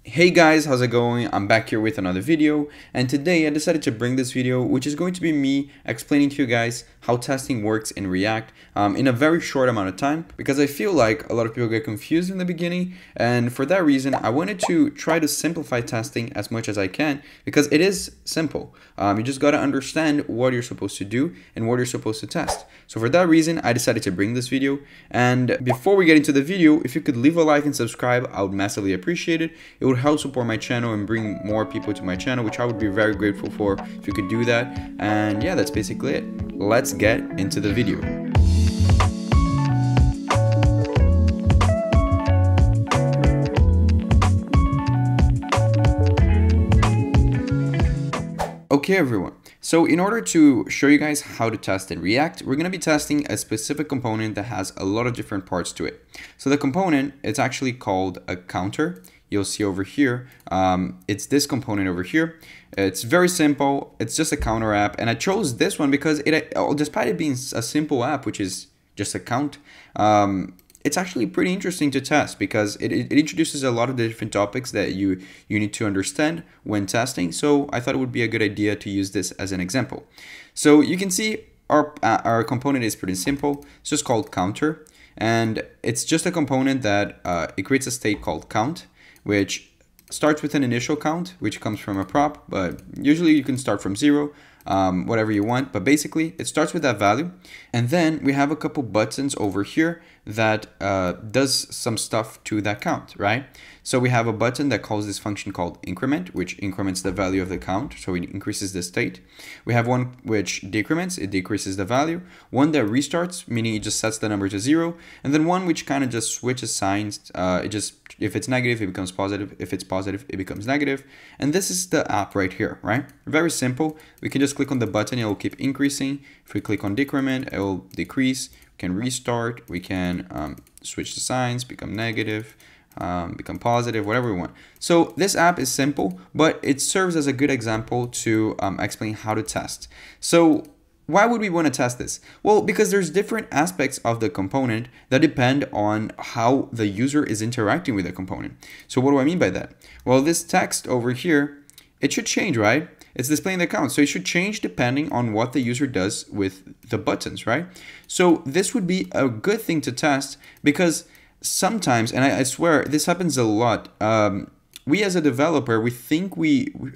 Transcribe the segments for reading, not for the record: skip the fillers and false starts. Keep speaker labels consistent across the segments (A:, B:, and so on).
A: Hey guys, how's it going? I'm back here with another video, and today I decided to bring this video, which is going to be me explaining to you guys how testing works in React in a very short amount of time, because I feel like a lot of people get confused in the beginning, and for that reason I wanted to try to simplify testing as much as I can, because it is simple. You just got to understand what you're supposed to do and what you're supposed to test. So for that reason I decided to bring this video, and before we get into the video, if you could leave a like and subscribe, I would massively appreciate it. It would help support my channel and bring more people to my channel, which I would be very grateful for if you could do that. And yeah, that's basically it. Let's get into the video. Okay everyone, so in order to show you guys how to test in React, we're going to be testing a specific component that has a lot of different parts to it. So the component, it's actually called a counter. You'll see over here, it's this component over here. It's very simple. It's just a counter app, and I chose this one because despite it being a simple app, which is just a count, it's actually pretty interesting to test because it introduces a lot of the different topics that you need to understand when testing. So I thought it would be a good idea to use this as an example. So you can see our component is pretty simple. It's just called counter, and it's just a component that it creates a state called count, which starts with an initial count, which comes from a prop, but usually you can start from 0, whatever you want, but basically it starts with that value. And then we have a couple buttons over here that does some stuff to that count, right? So we have a button that calls this function called increment, which increments the value of the count, so it increases the state. We have one which decrements, it decreases the value. One that restarts, meaning it just sets the number to 0. And then one which kind of just switches signs. If it's negative, it becomes positive. If it's positive, it becomes negative. And this is the app right here, right? Very simple. We can just click on the button, it will keep increasing. If we click on decrement, it will decrease. We can restart, we can switch the signs, become negative, become positive, whatever we want. So this app is simple, but it serves as a good example to explain how to test. So why would we want to test this? Well, because there's different aspects of the component that depend on how the user is interacting with the component. So what do I mean by that? Well, this text over here, it should change, right? It's displaying the count, so it should change depending on what the user does with the buttons, right? So this would be a good thing to test because sometimes, and I swear this happens a lot, we as a developer, we think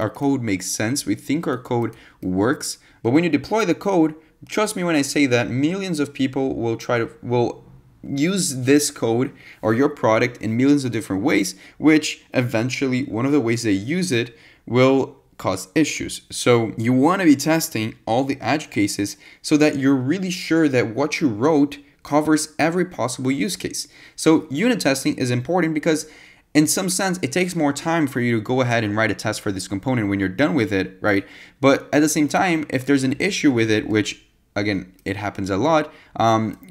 A: our code makes sense, we think our code works, but when you deploy the code, trust me when I say that millions of people will use this code or your product in millions of different ways, which eventually one of the ways they use it will cause issues. So you want to be testing all the edge cases so that you're really sure that what you wrote covers every possible use case. So unit testing is important because in some sense, it takes more time for you to go ahead and write a test for this component when you're done with it, right? But at the same time, if there's an issue with it, which again, it happens a lot,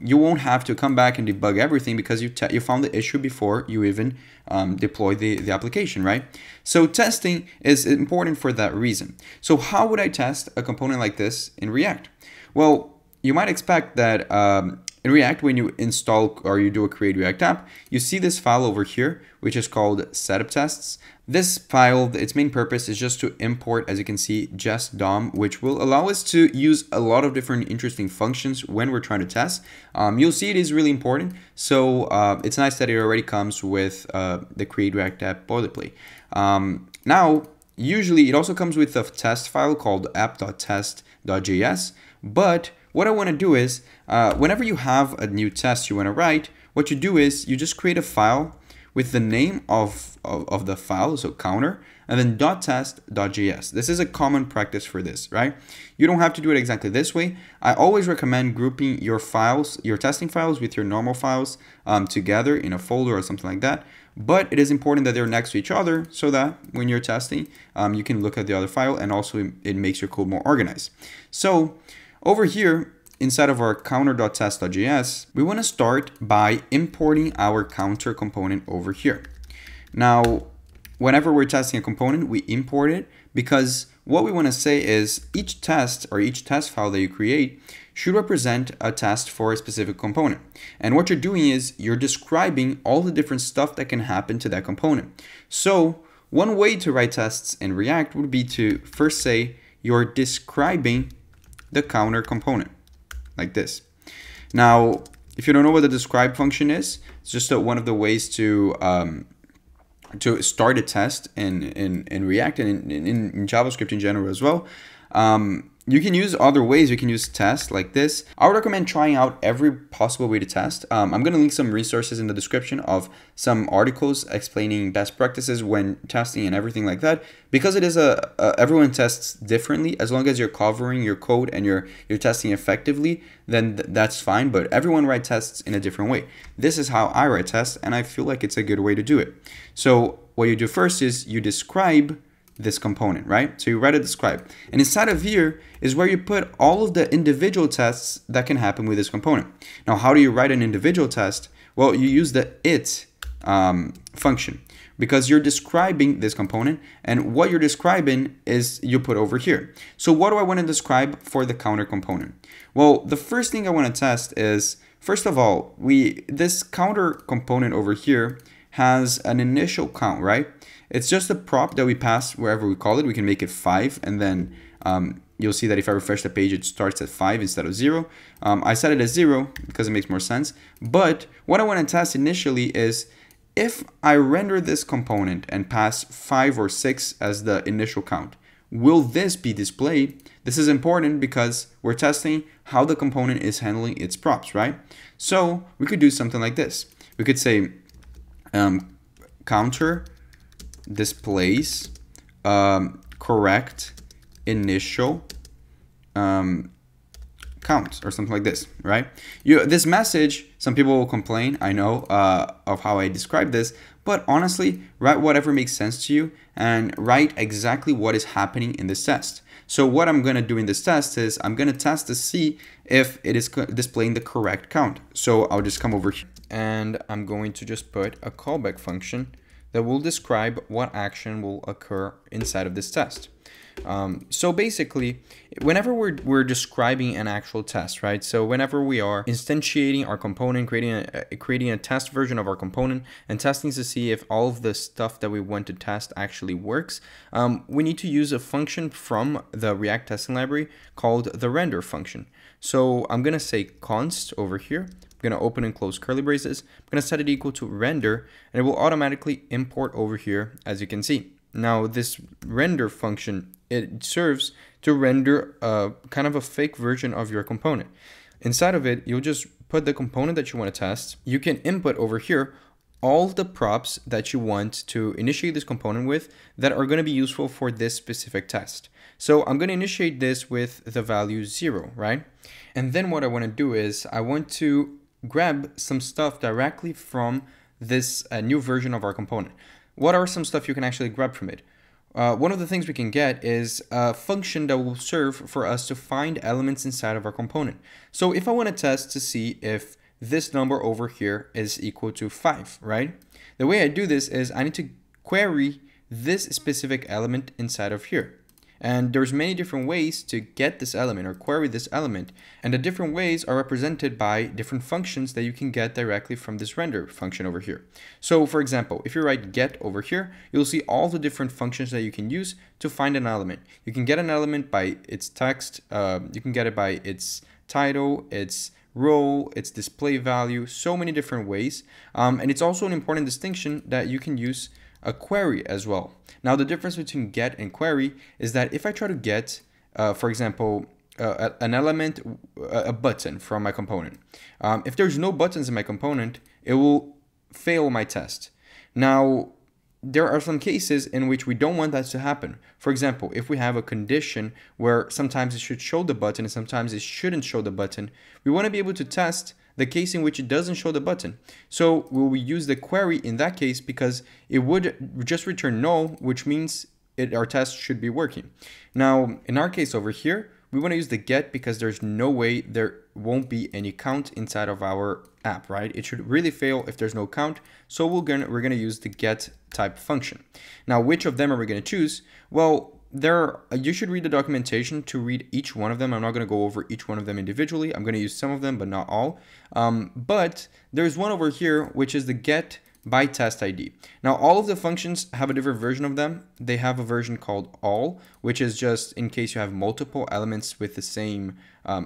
A: you won't have to come back and debug everything because you found the issue before you even deploy the application, right? So testing is important for that reason. So how would I test a component like this in React? Well, you might expect that in React, when you install or you do a create React app, you see this file over here, which is called setup tests. This file, its main purpose is just to import, as you can see, Jest DOM, which will allow us to use a lot of different interesting functions when we're trying to test. You'll see it is really important. So it's nice that it already comes with the create React app boilerplate. Now, usually it also comes with a test file called app.test.js, but what I want to do is, whenever you have a new test you want to write, what you do is you just create a file with the name of the file, so counter, and then .test.js. This is a common practice for this, right? You don't have to do it exactly this way. I always recommend grouping your files, your testing files with your normal files together in a folder or something like that. But it is important that they're next to each other so that when you're testing, you can look at the other file, and also it makes your code more organized. So over here, inside of our counter.test.js, we want to start by importing our counter component over here. Now, whenever we're testing a component, we import it because what we want to say is each test or each test file that you create should represent a test for a specific component. And what you're doing is you're describing all the different stuff that can happen to that component. So one way to write tests in React would be to first say you're describing the counter component like this. Now, if you don't know what the describe function is, it's just one of the ways to start a test in React and in JavaScript in general as well. You can use other ways. You can use test like this. I would recommend trying out every possible way to test. I'm going to link some resources in the description of some articles explaining best practices when testing and everything like that. Because it is everyone tests differently. As long as you're covering your code and you're testing effectively, then that's fine. But everyone writes tests in a different way. This is how I write tests, and I feel like it's a good way to do it. So what you do first is you describe this component, right? So you write a describe, and inside of here is where you put all of the individual tests that can happen with this component. Now, how do you write an individual test? Well, you use the it function, because you're describing this component, and what you're describing is you put over here. So what do I want to describe for the counter component? Well, the first thing I want to test is, first of all, this counter component over here has an initial count, right? It's just a prop that we pass wherever we call it. We can make it 5, and then you'll see that if I refresh the page, it starts at 5 instead of 0. I set it as 0 because it makes more sense. But what I want to test initially is if I render this component and pass 5 or 6 as the initial count, will this be displayed? This is important because we're testing how the component is handling its props, right? So we could do something like this. We could say counter displays correct initial count or something like this, right? This message, some people will complain, I know, of how I describe this, but honestly, write whatever makes sense to you and write exactly what is happening in this test. So what I'm going to do in this test is I'm going to test to see if it is displaying the correct count. So I'll just come over here and I'm going to just put a callback function that will describe what action will occur inside of this test. So basically, whenever we're describing an actual test, right? So whenever we are instantiating our component, creating a test version of our component and testing to see if all of the stuff that we want to test actually works, we need to use a function from the React testing library called the render function. So I'm going to say const over here. I'm going to open and close curly braces. I'm going to set it equal to render, and it will automatically import over here, as you can see. Now, this render function, it serves to render kind of a fake version of your component. Inside of it, you'll just put the component that you want to test. You can input over here all of the props that you want to initiate this component with that are going to be useful for this specific test. So I'm going to initiate this with the value 0, right? And then what I want to do is I want to grab some stuff directly from this new version of our component. What are some stuff you can actually grab from it? One of the things we can get is a function that will serve for us to find elements inside of our component. So if I want to test to see if this number over here is equal to 5, right? The way I do this is I need to query this specific element inside of here. And there's many different ways to get this element or query this element. And the different ways are represented by different functions that you can get directly from this render function over here. So for example, if you write get over here, you'll see all the different functions that you can use to find an element. You can get an element by its text, you can get it by its title, its role, its display value, so many different ways. And it's also an important distinction that you can use a query as well. Now, the difference between get and query is that if I try to get, for example, an element, a button from my component, if there's no buttons in my component, it will fail my test. Now, there are some cases in which we don't want that to happen. For example, if we have a condition where sometimes it should show the button and sometimes it shouldn't show the button, we want to be able to test the case in which it doesn't show the button. So will we use the query in that case because it would just return null, which means our test should be working. Now, in our case over here, we want to use the get because there's no way there won't be any count inside of our app, right? It should really fail if there's no count. So we're gonna use the get type function. Now, which of them are we gonna choose? Well, you should read the documentation to read each one of them. I'm not going to go over each one of them individually. I'm going to use some of them, but not all. But there's one over here, which is the get by test ID. Now, all of the functions have a different version of them. They have a version called all, which is just in case you have multiple elements with the same,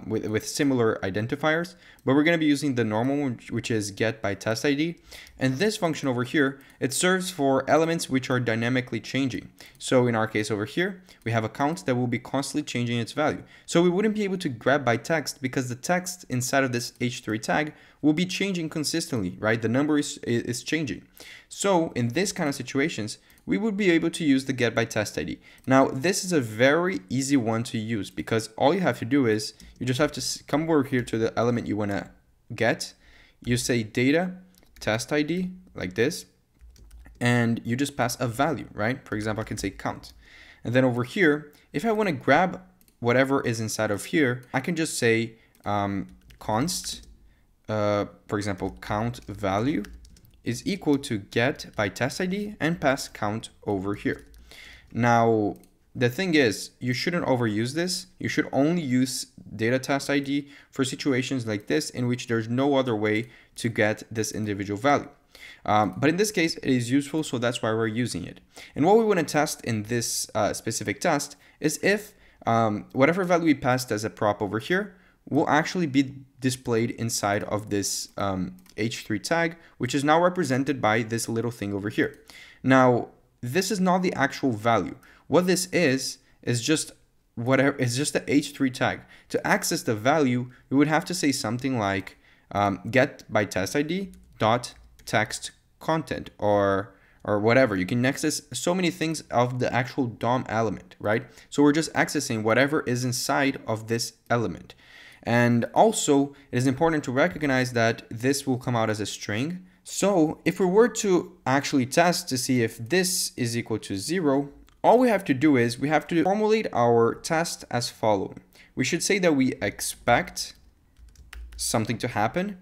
A: with similar identifiers. But we're going to be using the normal one, which is get by test ID. And this function over here, it serves for elements which are dynamically changing. So in our case over here, we have a count that will be constantly changing its value. So we wouldn't be able to grab by text because the text inside of this h3 tag will be changing consistently, right? The number is changing. So in this kind of situations, we would be able to use the get by test ID. Now, this is a very easy one to use because all you have to do is you just have to come over here to the element you want to get. You say data test ID like this, and you just pass a value, right? For example, I can say count. And then over here, if I want to grab whatever is inside of here, I can just say const, for example, count value is equal to get by test ID and pass count over here. Now, the thing is, you shouldn't overuse this. You should only use data test ID for situations like this in which there's no other way to get this individual value. But in this case, it is useful, so that's why we're using it. And what we want to test in this specific test is if whatever value we passed as a prop over here will actually be displayed inside of this h3 tag, which is now represented by this little thing over here. Now, this is not the actual value. What this is just whatever, it's just the h3 tag. To access the value, we would have to say something like get by test ID dot text content or whatever. You can access so many things of the actual DOM element, right? So we're just accessing whatever is inside of this element. And also, it is important to recognize that this will come out as a string. So if we were to actually test to see if this is equal to 0, all we have to do is we have to formulate our test as following. We should say that we expect something to happen,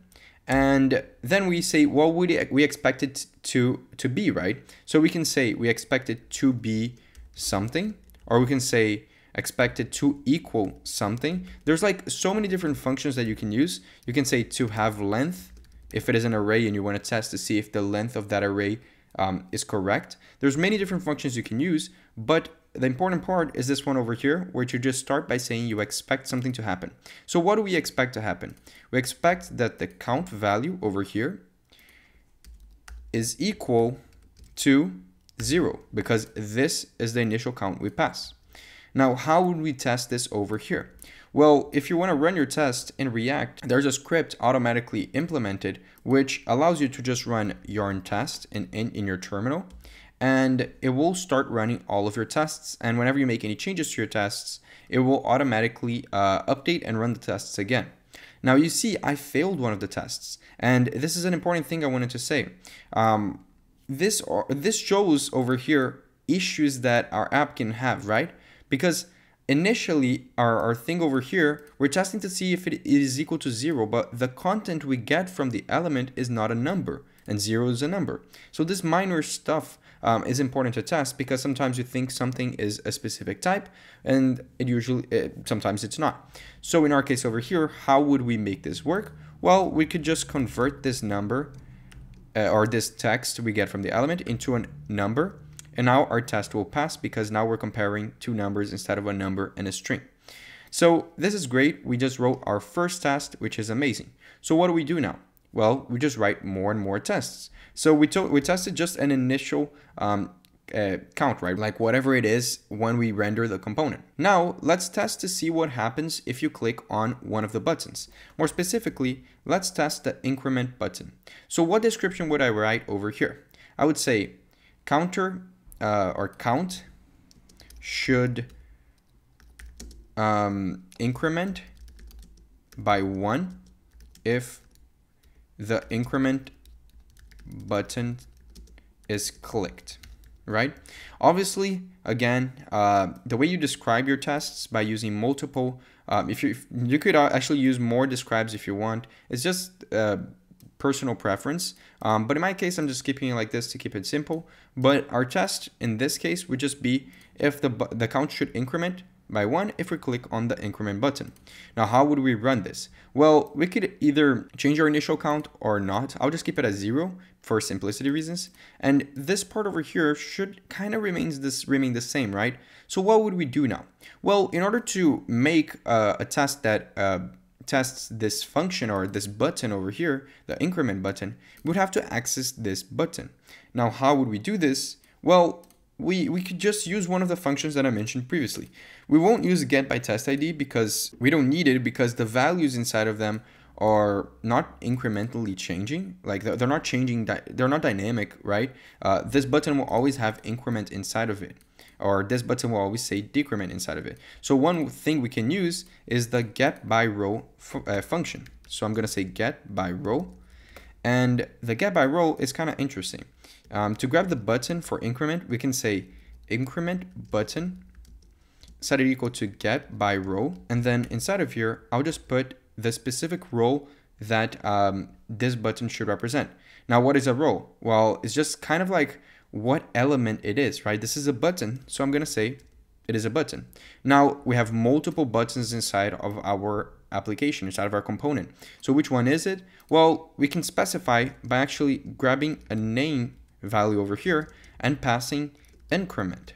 A: and then we say what would we expect it to be, right? So we can say we expect it to be something, or we can say expect it to equal something. There's like so many different functions that you can use. You can say to have length if it is an array and you want to test to see if the length of that array is correct. There's many different functions you can use, but the important part is this one over here, where you just start by saying you expect something to happen. So what do we expect to happen? We expect that the count value over here is equal to 0 because this is the initial count we pass. Now, how would we test this over here? Well, if you want to run your test in React, there's a script automatically implemented which allows you to just run yarn test in your terminal, and it will start running all of your tests. And whenever you make any changes to your tests, it will automatically update and run the tests again. Now you see, I failed one of the tests, and this is an important thing I wanted to say. This shows over here issues that our app can have, right? Because initially our thing over here, we're testing to see if it is equal to 0, but the content we get from the element is not a number, and 0 is a number. So this minor stuff is important to test because sometimes you think something is a specific type, and sometimes it's not. So in our case over here, how would we make this work? Well, we could just convert this number or this text we get from the element into a number. And now our test will pass because now we're comparing two numbers instead of a number and a string. So this is great. We just wrote our first test, which is amazing. So what do we do now? Well, we just write more and more tests. So we tested just an initial count, right? Like whatever it is when we render the component. Now let's test to see what happens if you click on one of the buttons. More specifically, let's test the increment button. So what description would I write over here? I would say counter or count should increment by 1 if the increment button is clicked, right? Obviously, again, the way you describe your tests by using multiple, if you could actually use more describes if you want. It's just personal preference, but in my case I'm just keeping it like this to keep it simple. But our test in this case would just be if the count should increment by 1 if we click on the increment button. Now, how would we run this? Well, we could either change our initial count or not. I'll just keep it at 0 for simplicity reasons. And this part over here should kind of remain the same, right? So what would we do now? Well, in order to make a test that tests this function or this button over here, the increment button, we would have to access this button. Now, how would we do this? Well, we could just use one of the functions that I mentioned previously. We won't use get by test ID because we don't need it, because the values inside of them are not incrementally changing. Like they're not changing, they're not dynamic, right? This button will always have increment inside of it, or this button will always say decrement inside of it. So one thing we can use is the get by row function. So I'm gonna say get by row, and the get by row is kind of interesting. To grab the button for increment, we can say increment button, set it equal to get by row, and then inside of here, I'll just put the specific row that this button should represent. Now, what is a row? Well, it's just kind of like what element it is, right? This is a button, so I'm gonna say it is a button. Now, we have multiple buttons inside of our application, inside of our component. So which one is it? Well, we can specify by actually grabbing a name value over here and passing increment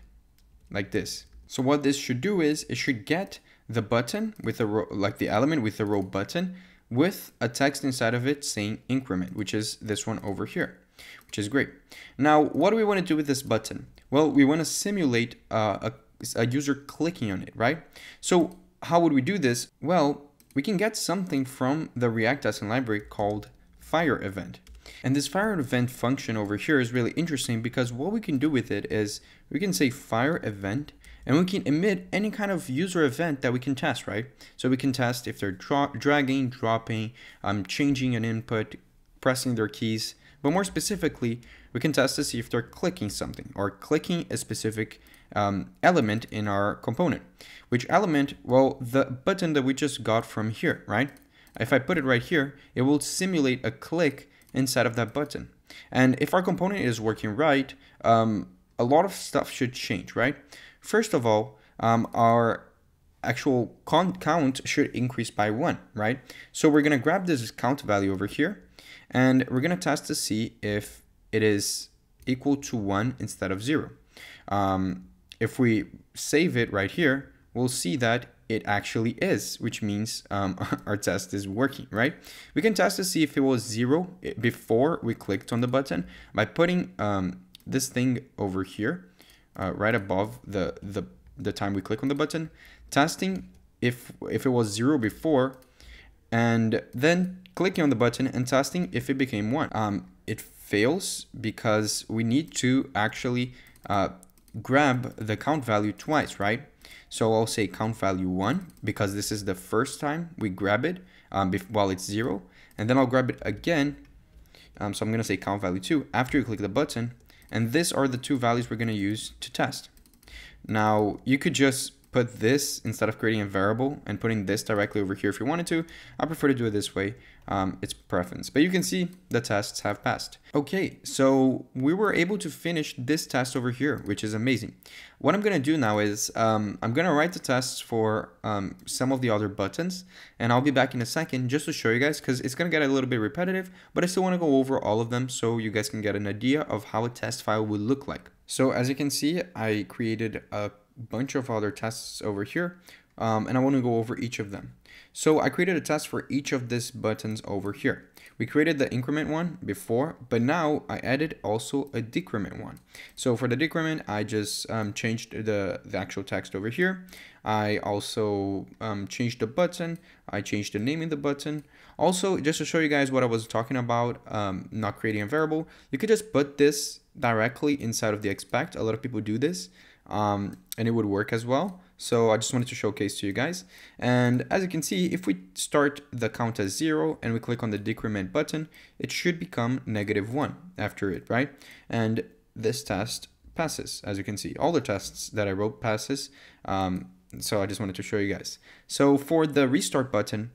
A: like this. So what this should do is it should get the button with a row, like the element with the row button, with a text inside of it saying increment, which is this one over here, which is great. Now, what do we want to do with this button? Well, we want to simulate a user clicking on it, right? So how would we do this? Well, we can get something from the ReactJS library called fireEvent. And this fireEvent function over here is really interesting because what we can do with it is we can say fireEvent, and we can emit any kind of user event that we can test, right? So we can test if they're dragging, dropping, changing an input, pressing their keys. But more specifically, we can test to see if they're clicking something or clicking a specific element in our component. Which element? Well, the button that we just got from here, right? If I put it right here, it will simulate a click inside of that button. And if our component is working right, a lot of stuff should change, right? First of all, our actual count should increase by 1, right? So we're gonna grab this count value over here, and we're gonna test to see if it is equal to 1 instead of 0. If we save it right here, we'll see that it actually is, which means our test is working, right? We can test to see if it was 0 before we clicked on the button by putting this thing over here, right above the time we click on the button, testing if it was 0 before, and then clicking on the button and testing if it became 1. It fails because we need to actually grab the count value twice, right? So I'll say count value 1 because this is the first time we grab it while it's 0, and then I'll grab it again. So I'm gonna say count value 2 after you click the button, and these are the two values we're gonna use to test. Now you could just put this instead of creating a variable and putting this directly over here if you wanted to. I prefer to do it this way. It's preference, but you can see the tests have passed. Okay, so we were able to finish this test over here, which is amazing. What I'm gonna do now is I'm gonna write the tests for some of the other buttons, and I'll be back in a second just to show you guys, because it's gonna get a little bit repetitive, but I still wanna go over all of them so you guys can get an idea of how a test file would look like. So as you can see, I created a bunch of other tests over here, and I want to go over each of them. So I created a test for each of these buttons over here. We created the increment one before, but now I added also a decrement one. So for the decrement, I just changed the actual text over here. I also changed the button. I changed the name in the button. Also, just to show you guys what I was talking about, not creating a variable, you could just put this directly inside of the expect. A lot of people do this. And it would work as well. So I just wanted to showcase to you guys. And as you can see, if we start the count as 0 and we click on the decrement button, it should become -1 after it, right? And this test passes, as you can see. All the tests that I wrote passes. So I just wanted to show you guys. So for the restart button,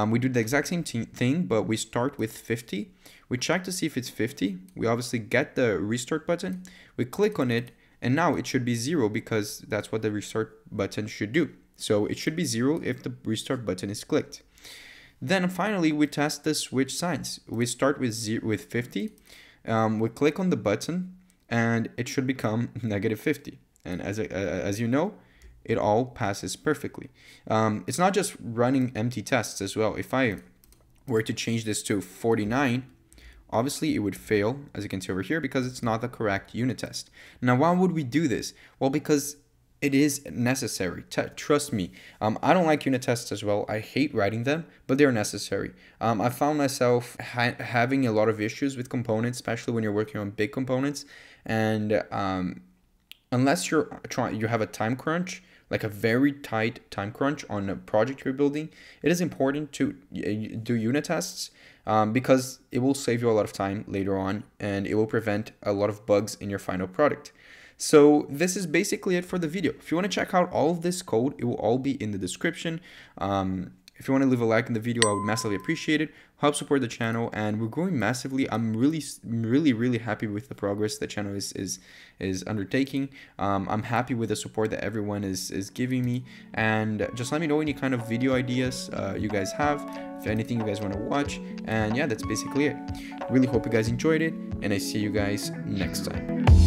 A: we do the exact same thing, but we start with 50. We check to see if it's 50. We obviously get the restart button. We click on it. And now it should be 0 because that's what the restart button should do. So it should be 0 if the restart button is clicked. Then finally, we test the switch signs. We start with 50. We click on the button and it should become -50. And as you know, it all passes perfectly. It's not just running empty tests as well. If I were to change this to 49, obviously it would fail, as you can see over here, because it's not the correct unit test. Now, why would we do this? Well, because it is necessary. Trust me. I don't like unit tests as well. I hate writing them, but they're necessary. I found myself having a lot of issues with components, especially when you're working on big components. And unless you have a time crunch, like a very tight time crunch on a project you're building, it is important to do unit tests because it will save you a lot of time later on, and it will prevent a lot of bugs in your final product. So this is basically it for the video. If you want to check out all of this code, it will all be in the description. If you want to leave a like in the video, I would massively appreciate it. Help support the channel, and we're growing massively. I'm really happy with the progress the channel is undertaking. I'm happy with the support that everyone is giving me, and just let me know any kind of video ideas you guys have, if anything you guys want to watch. And yeah, that's basically it. Really hope you guys enjoyed it, and I see you guys next time.